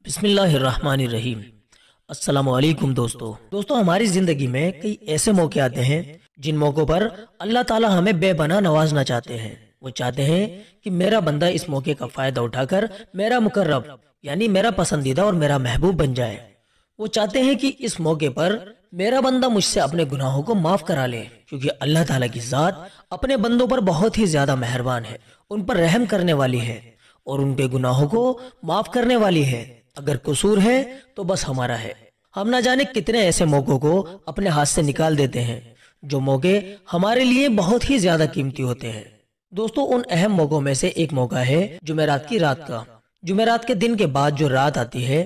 बिस्मिल्लाहिर्रहमानिर्रहीम। अस्सलाम वालेकुम दोस्तों हमारी ज़िंदगी में कई ऐसे मौके आते हैं जिन मौक़ों पर अल्लाह ताला हमें बेपनाह नवाजना चाहते हैं। वो चाहते हैं कि मेरा बंदा इस मौके का फ़ायदा उठाकर मेरा मुकर्रब यानी मेरा पसंदीदा और मेरा महबूब बन जाए। वो चाहते हैं कि इस मौके पर मेरा बंदा मुझसे अपने गुनाहों को माफ़ करा ले, क्योंकि अल्लाह ताला की ज़ात अपने बंदों पर बहुत ही ज़्यादा मेहरबान है, उन पर रहम करने वाली है और उनके गुनाहों को माफ़ करने वाली है। अगर कसूर है तो बस हमारा है। हम ना जाने कितने ऐसे मौकों को अपने हाथ से निकाल देते हैं जो मौके हमारे लिए बहुत ही ज्यादा कीमती होते हैं। दोस्तों, उन अहम मौकों में से एक मौका है जुमेरात की रात का। जुमेरात के दिन के बाद जो रात आती है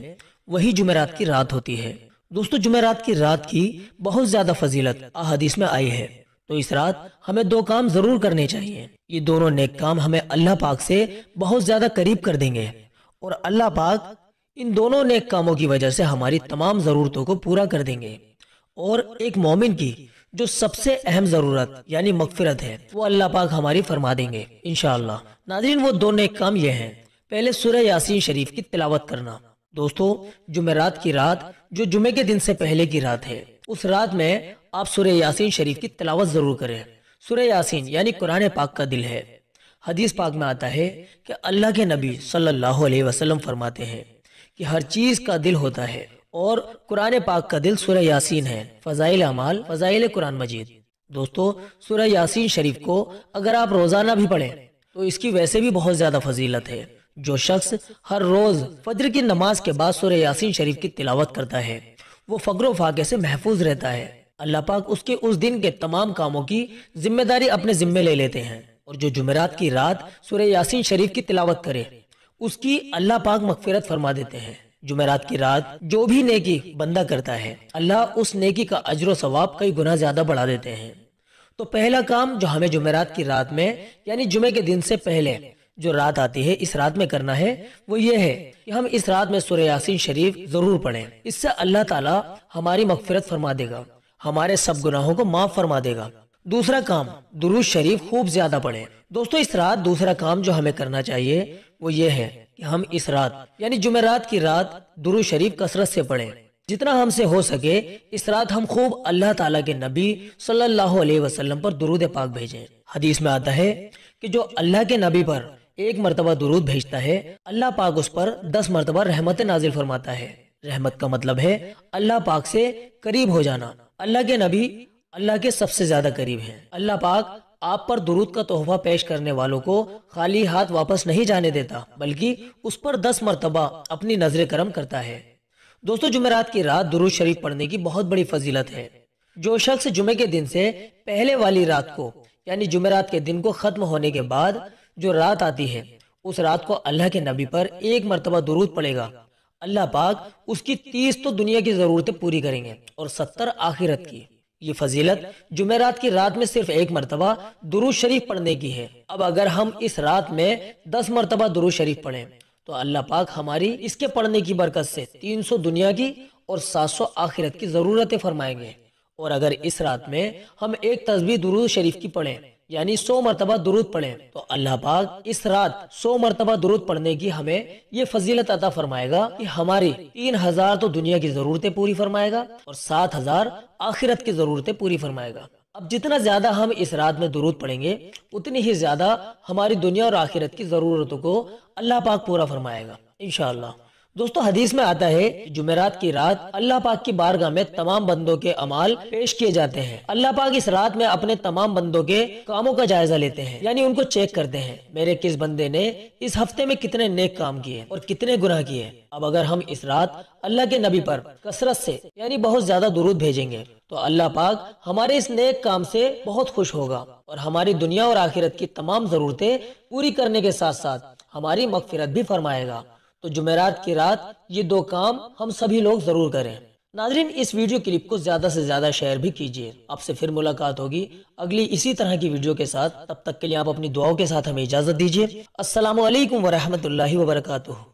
वही जुमेरात की रात होती है। दोस्तों, जुमेरात की रात की बहुत ज्यादा फजीलत अहादीस में आई है, तो इस रात हमें दो काम जरूर करने चाहिए। ये दोनों नेक काम हमें अल्लाह पाक से बहुत ज्यादा करीब कर देंगे और अल्लाह पाक इन दोनों नेक कामों की वजह से हमारी तमाम जरूरतों को पूरा कर देंगे। और एक मोमिन की जो सबसे अहम जरूरत यानी मगफिरत है वो अल्लाह पाक हमारी फरमा देंगे इंशाअल्लाह। नाज़रीन, वो दो नेक काम ये हैं। पहले सूरह यासीन शरीफ की तिलावत करना। दोस्तों, जुमेरात की रात जो जुमे के दिन से पहले की रात है, उस रात में आप सूरह यासीन शरीफ की तिलावत जरूर करें। सूरह यासीन यानी कुरान पाक का दिल है। हदीस पाक में आता है कि अल्लाह के नबी सल्लल्लाहु अलैहि वसल्लम फरमाते हैं कि हर चीज का दिल होता है और कुरान पाक का दिल सूरह यासीन है। फजाइल अमाल फजाइल कुरान मजीद। दोस्तों, सूरह यासीन शरीफ को अगर आप रोजाना भी पढ़ें तो इसकी वैसे भी बहुत ज्यादा फजीलत है। जो शख्स हर रोज फजर की नमाज के बाद सूरह यासीन शरीफ की तिलावत करता है वो फक्र फाके से महफूज रहता है। अल्लाह पाक उसके उस दिन के तमाम कामों की जिम्मेदारी अपने जिम्मे ले लेते हैं। और जो जुमेरात की रात सूरह यासीन शरीफ की तिलावत करे उसकी अल्लाह पाक मगफिरत फरमा देते हैं। जुमेरात की रात जो भी नेकी बंदा करता है अल्लाह उस नेकी का अजर सवाब कई गुना ज्यादा बढ़ा देते हैं। तो पहला काम जो हमें जुमेरात की रात में यानी जुमे के दिन से पहले जो रात आती है इस रात में करना है वो ये है कि हम इस रात में सूरह यासीन शरीफ जरूर पढ़ें। इससे अल्लाह ताला हमारी मगफिरत फरमा देगा, हमारे सब गुनाहों को माफ फरमा देगा। दूसरा काम, दुरूद शरीफ खूब ज्यादा पढ़ें। दोस्तों, इस रात दूसरा काम जो हमें करना चाहिए वो ये है कि हम इस रात यानी जुमेरात की रात दुरूद शरीफ कसरत से पढ़ें। जितना हमसे हो सके इस रात हम खूब अल्लाह ताला के नबी सल्लल्लाहु अलैहि वसल्लम पर दुरूद पाक भेजें। हदीस में आता है कि जो अल्लाह के नबी पर एक मर्तबा दुरूद भेजता है अल्लाह पाक उस पर 10 मर्तबा रहमत नाजिल फरमाता है। रहमत का मतलब है अल्लाह पाक से करीब हो जाना। अल्लाह के नबी अल्लाह के सबसे ज्यादा करीब हैं। अल्लाह पाक आप पर दुरूद का तोहफा पेश करने वालों को खाली हाथ वापस नहीं जाने देता, बल्कि उस पर 10 मर्तबा अपनी नजर करम करता है। दोस्तों, जुमेरात की रात दुरूद शरीफ पढ़ने की बहुत बड़ी फजीलत है। जो शख्स जुमे के दिन से पहले वाली रात को यानी जुमेरात के दिन को खत्म होने के बाद जो रात आती है उस रात को अल्लाह के नबी पर एक मर्तबा दुरूद पड़ेगा, अल्लाह पाक उसकी 30 तो दुनिया की जरूरतें पूरी करेंगे और 70 आखिरत की। ये फजीलत जुमेरात की रात में सिर्फ एक मर्तबा दुरूद शरीफ पढ़ने की है। अब अगर हम इस रात में 10 मर्तबा दुरूद शरीफ पढ़ें तो अल्लाह पाक हमारी इसके पढ़ने की बरकत से 300 दुनिया की और 700 आखिरत की जरूरतें फरमाएंगे। और अगर इस रात में हम एक तस्बीह दुरूद शरीफ की पढ़ें यानी 100 मर्तबा दुरूद पढ़ें तो अल्लाह पाक इस रात 100 मर्तबा दुरूद पढ़ने की हमें ये फजीलत अता फरमाएगा कि हमारी 3000 तो दुनिया की जरूरतें पूरी फरमाएगा और 7000 आखिरत की जरूरतें पूरी फरमाएगा। अब जितना ज्यादा हम इस रात में दुरूद पढ़ेंगे उतनी ही ज्यादा हमारी दुनिया और आखिरत की जरूरतों को अल्लाह पाक पूरा फरमाएगा इंशाअल्लाह। दोस्तों, हदीस में आता है जुमेरात की रात अल्लाह पाक की बारगाह में तमाम बंदों के अमाल पेश किए जाते हैं। अल्लाह पाक इस रात में अपने तमाम बंदों के कामों का जायजा लेते हैं यानी उनको चेक करते हैं मेरे किस बंदे ने इस हफ्ते में कितने नेक काम किए और कितने गुनाह किए। अब अगर हम इस रात अल्लाह के नबी पर कसरत से यानी बहुत ज्यादा दुरूद भेजेंगे तो अल्लाह पाक हमारे इस नेक काम से बहुत खुश होगा और हमारी दुनिया और आखिरत की तमाम जरूरतें पूरी करने के साथ साथ हमारी मगफिरत भी फरमाएगा। तो जुमेरात की रात ये दो काम हम सभी लोग जरूर करें। नाज़रीन, इस वीडियो क्लिप को ज्यादा से ज्यादा शेयर भी कीजिए। आपसे फिर मुलाकात होगी अगली इसी तरह की वीडियो के साथ। तब तक के लिए आप अपनी दुआओं के साथ हमें इजाजत दीजिए। अस्सलामु अलैकुम व रहमतुल्लाहि व बरकातुहू।